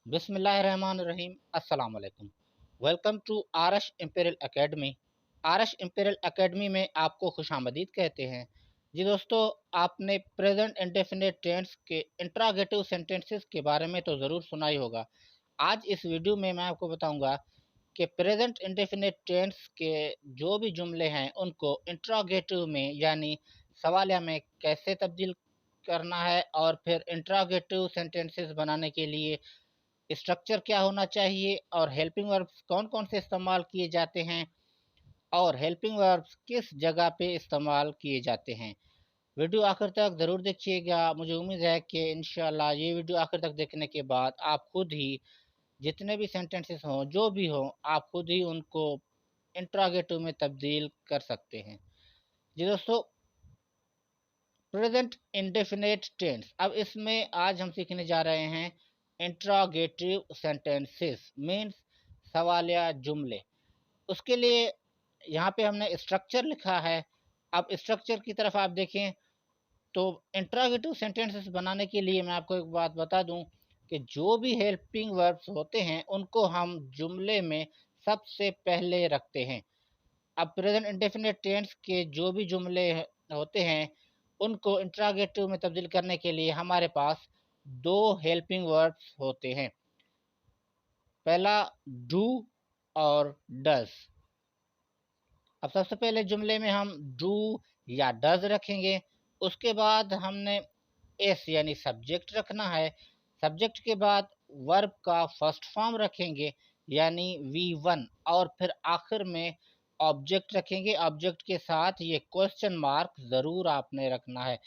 बिस्मिल्लाहिर्रहमानिर्रहीम। अस्सलाम वालेकुम। Welcome to Arash imperial academy. Arash imperial academy में आपको खुशामदीद कहते हैं। जी दोस्तों, आपने प्रेजेंट इंडेफिनिट टेंस के इंट्रागेटिव सेंटेंसेस के बारे में तो ज़रूर सुना ही होगा। आज इस वीडियो में मैं आपको बताऊंगा कि प्रेजेंट इंडेफिनिट टेंस के जो भी जुमले हैं उनको इंट्रागेटिव में यानी सवालिया में कैसे तब्दील करना है, और फिर इंट्रागेटिव सेंटेंसेस बनाने के लिए स्ट्रक्चर क्या होना चाहिए, और हेल्पिंग वर्ब्स कौन कौन से इस्तेमाल किए जाते हैं, और हेल्पिंग वर्ब्स किस जगह पे इस्तेमाल किए जाते हैं। वीडियो आखिर तक ज़रूर देखिएगा। मुझे उम्मीद है कि इंशाल्लाह ये वीडियो आखिर तक देखने के बाद आप खुद ही जितने भी सेंटेंसेस हों जो भी हों आप खुद ही उनको इंट्रागेटिव में तब्दील कर सकते हैं। जी दोस्तों, प्रेजेंट इंडेफिनिट टेंस, अब इसमें आज हम सीखने जा रहे हैं इंट्रोगेटिव सेंटेंसेस मीन्स सवालिया जुमले। उसके लिए यहाँ पे हमने स्ट्रक्चर लिखा है। अब स्ट्रक्चर की तरफ आप देखें तो इंट्रोगेटिव सेंटेंसेस बनाने के लिए मैं आपको एक बात बता दूं कि जो भी हेल्पिंग वर्ब्स होते हैं उनको हम जुमले में सबसे पहले रखते हैं। अब प्रेजेंट इंडेफिनिट टेंस के जो भी जुमले होते हैं उनको इंट्रोगेटिव में तब्दील करने के लिए हमारे पास दो हेल्पिंग वर्ब्स होते हैं। पहला डू और डज। अब सबसे पहले जुमले में हम डू या डज रखेंगे। उसके बाद हमने एस यानी सब्जेक्ट रखना है। सब्जेक्ट के बाद वर्ब का फर्स्ट फॉर्म रखेंगे यानी V1, और फिर आखिर में ऑब्जेक्ट रखेंगे। ऑब्जेक्ट के साथ ये क्वेश्चन मार्क ज़रूर आपने रखना है,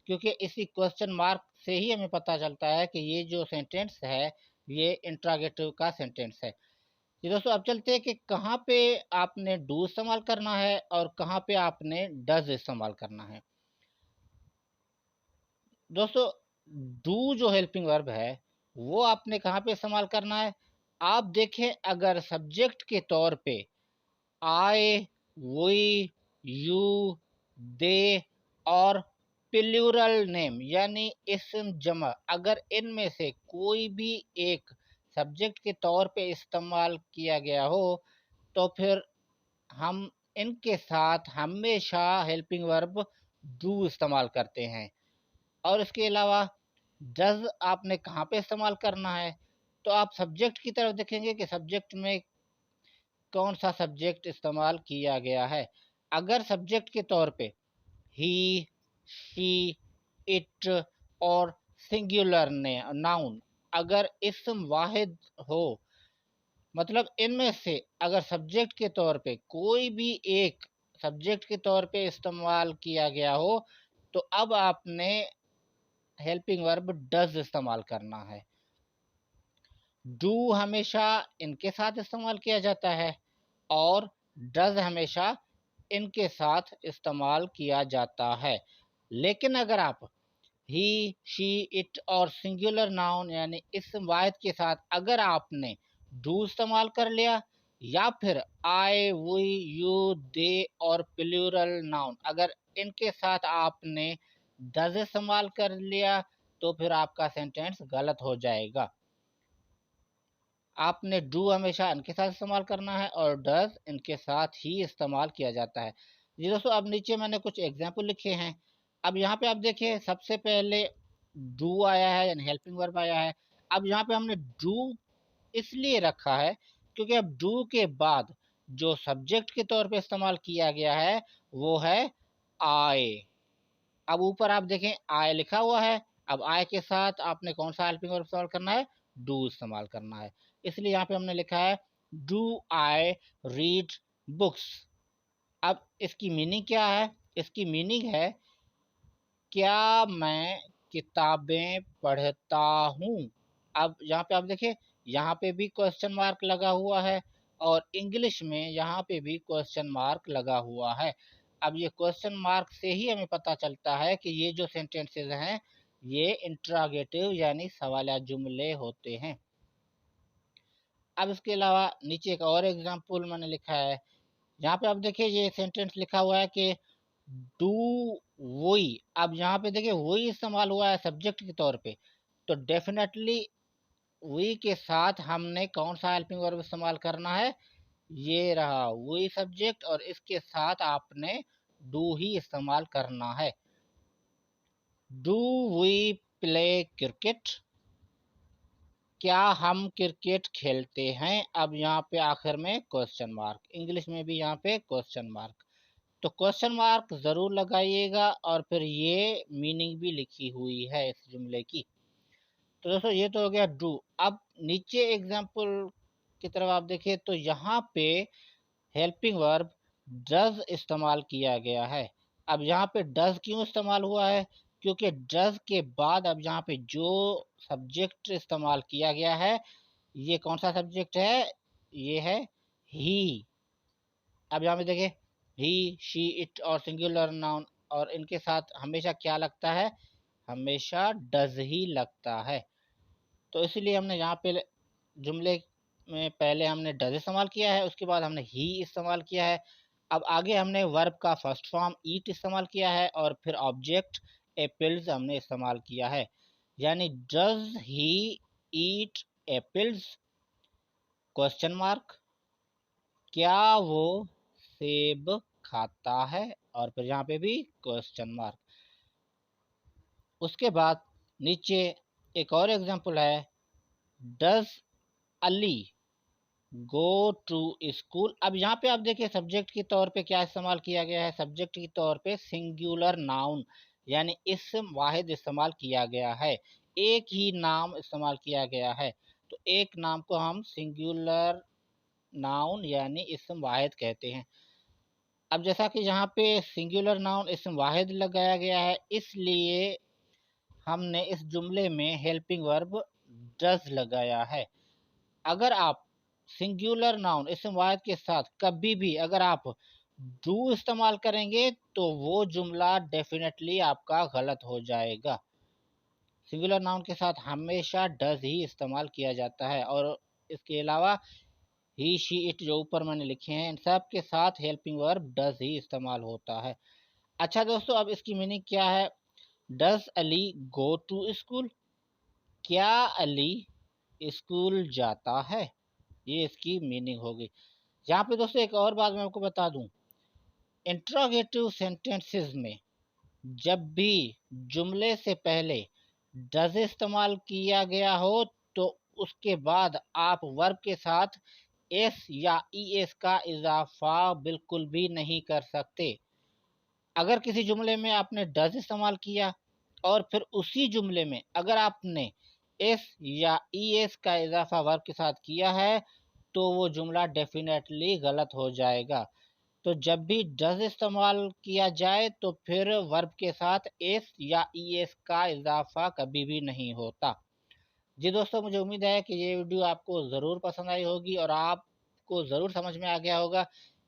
क्योंकि इसी क्वेश्चन मार्क से ही हमें पता चलता है कि ये जो सेंटेंस है ये इंट्रोगेटिव का सेंटेंस है। जी दोस्तों, अब चलते हैं कि कहाँ पे आपने डू इस्तेमाल करना है और कहाँ पे आपने डज इस्तेमाल करना है। दोस्तों, डू जो हेल्पिंग वर्ब है वो आपने कहाँ पे इस्तेमाल करना है। आप देखें, अगर सब्जेक्ट के तौर पे आई, वी, यू, दे और प्लूरल नेम यानी इस्म जमा, अगर इनमें से कोई भी एक सब्जेक्ट के तौर पे इस्तेमाल किया गया हो तो फिर हम इनके साथ हमेशा हेल्पिंग वर्ब डू इस्तेमाल करते हैं। और इसके अलावा डज आपने कहाँ पे इस्तेमाल करना है, तो आप सब्जेक्ट की तरफ देखेंगे कि सब्जेक्ट में कौन सा सब्जेक्ट इस्तेमाल किया गया है। अगर सब्जेक्ट के तौर पे ही, शी, इट और सिंगुलर ने नाउन अगर इस्म वाहिद हो, मतलब इनमें से अगर सब्जेक्ट के तौर पे कोई भी एक सब्जेक्ट के तौर पे इस्तेमाल किया गया हो तो अब आपने हेल्पिंग वर्ब डज इस्तेमाल करना है। डू हमेशा इनके साथ इस्तेमाल किया जाता है और डज हमेशा इनके साथ इस्तेमाल किया जाता है। लेकिन अगर आप ही, शी, इट और सिंगुलर नाउन यानी इस्म वाहिद के साथ अगर आपने डू इस्तेमाल कर लिया, या फिर आई, वी, यू, दे और प्लूरल नाउन अगर इनके साथ आपने डज इस्तेमाल कर लिया, तो फिर आपका सेंटेंस गलत हो जाएगा। आपने डू हमेशा इनके साथ इस्तेमाल करना है और डज इनके साथ ही इस्तेमाल किया जाता है। जी दोस्तों, अब नीचे मैंने कुछ एग्जाम्पल लिखे हैं। अब यहाँ पे आप देखिए, सबसे पहले डू आया है यानी हेल्पिंग वर्ब आया है। अब यहाँ पे हमने डू इसलिए रखा है क्योंकि अब डू के बाद जो सब्जेक्ट के तौर पे इस्तेमाल किया गया है वो है आई। अब ऊपर आप देखें आई लिखा हुआ है। अब आई के साथ आपने कौन सा हेल्पिंग वर्ब इस्तेमाल करना है, डू इस्तेमाल करना है। इसलिए यहाँ पे हमने लिखा है डू आई रीड बुक्स। अब इसकी मीनिंग क्या है, इसकी मीनिंग है क्या मैं किताबें पढ़ता हूँ। अब यहाँ पे आप देखिए, यहाँ पे भी क्वेश्चन मार्क लगा हुआ है और इंग्लिश में यहाँ पे भी क्वेश्चन मार्क लगा हुआ है। अब ये क्वेश्चन मार्क से ही हमें पता चलता है कि ये जो सेंटेंसेस हैं ये इंट्रोगेटिव यानी सवालिया जुमले होते हैं। अब इसके अलावा नीचे एक और एग्जाम्पल मैंने लिखा है। यहाँ पे आप देखिए, ये सेंटेंस लिखा हुआ है कि डू वही। अब यहाँ पे देखिए वही इस्तेमाल हुआ है सब्जेक्ट के तौर पे, तो डेफिनेटली वी के साथ हमने कौन सा हेल्पिंग वर्ब इस्तेमाल करना है, ये रहा वी सब्जेक्ट, और इसके साथ आपने डू ही इस्तेमाल करना है। डू वी प्ले क्रिकेट, क्या हम क्रिकेट खेलते हैं। अब यहाँ पे आखिर में क्वेश्चन मार्क, इंग्लिश में भी यहाँ पे क्वेश्चन मार्क, तो क्वेश्चन मार्क जरूर लगाइएगा और फिर ये मीनिंग भी लिखी हुई है इस जुमले की। तो दोस्तों ये तो हो गया डू। अब नीचे एग्जाम्पल की तरफ आप देखिए तो यहाँ पे हेल्पिंग वर्ब डज इस्तेमाल किया गया है। अब यहाँ पे डज क्यों इस्तेमाल हुआ है, क्योंकि डज के बाद अब यहाँ पे जो सब्जेक्ट इस्तेमाल किया गया है, ये कौन सा सब्जेक्ट है, ये है ही। अब यहाँ पे देखिए ही, शी, इट और सिंगुलर नाउन, और इनके साथ हमेशा क्या लगता है, हमेशा डज ही लगता है। तो इसीलिए हमने यहाँ पे जुमले में पहले हमने डज इस्तेमाल किया है, उसके बाद हमने ही इस्तेमाल किया है। अब आगे हमने वर्ब का फर्स्ट फॉर्म ईट इस्तेमाल किया है और फिर ऑब्जेक्ट एप्पल्स हमने इस्तेमाल किया है। यानी does he eat apples, question mark, क्या वो सेब खाता है, और फिर यहाँ पे भी क्वेश्चन मार्क। उसके बाद नीचे एक और एग्जांपल है, does Ali go to school. अब यहाँ पे आप देखिए सब्जेक्ट के तौर पे क्या इस्तेमाल किया गया है, सब्जेक्ट के तौर पे सिंगुलर नाउन यानी इस्म वाहिद इस्तेमाल किया गया है, एक ही नाम इस्तेमाल किया गया है। तो एक नाम को हम सिंगुलर नाउन यानी इस्म वाहिद कहते हैं। अब जैसा कि यहाँ पे सिंगुलर नाउन इस्म वाहिद लगाया गया है, इसलिए हमने इस जुमले में हेल्पिंग वर्ब डज लगाया है। अगर आप सिंगुलर नाउन इस्म वाहिद के साथ कभी भी अगर आप डू इस्तेमाल करेंगे तो वो जुमला डेफिनेटली आपका गलत हो जाएगा। सिंगुलर नाउन के साथ हमेशा डज ही इस्तेमाल किया जाता है, और इसके अलावा ही, शी, इट जो ऊपर मैंने लिखे हैं इन सब के साथ हेल्पिंग वर्ब डज ही इस्तेमाल होता है। अच्छा दोस्तों, अब इसकी मीनिंग क्या है, does Ali go to school, क्या अली स्कूल जाता है, ये इसकी मीनिंग होगी। यहाँ पे दोस्तों एक और बात मैं आपको बता दूं, इंट्रोगेटिव सेंटेंसेस में जब भी जुमले से पहले डज इस्तेमाल किया गया हो तो उसके बाद आप वर्ब के साथ एस या ईएस का इजाफा बिल्कुल भी नहीं कर सकते। अगर किसी जुमले में आपने डज इस्तेमाल किया और फिर उसी जुमले में अगर आपने एस या ईएस का इजाफा वर्ब के साथ किया है तो वो जुमला डेफिनेटली गलत हो जाएगा। तो जब भी डज इस्तेमाल किया जाए तो फिर वर्ब के साथ एस या ईएस का इजाफा कभी भी नहीं होता। जी दोस्तों, मुझे उम्मीद है कि ये वीडियो आपको ज़रूर पसंद आई होगी और आपको ज़रूर समझ में आ गया होगा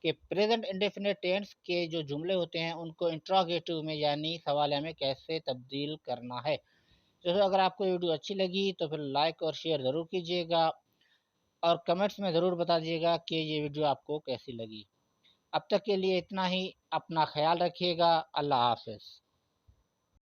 कि प्रेजेंट इंडेफिनिट टेंस के जो जुमले होते हैं उनको इंट्रोगेटिव में यानी सवालिया में कैसे तब्दील करना है। दोस्तों, अगर आपको ये वीडियो अच्छी लगी तो फिर लाइक और शेयर ज़रूर कीजिएगा और कमेंट्स में ज़रूर बता दीजिएगा कि ये वीडियो आपको कैसी लगी। अब तक के लिए इतना ही, अपना ख्याल रखिएगा। अल्लाह हाफ़िज़।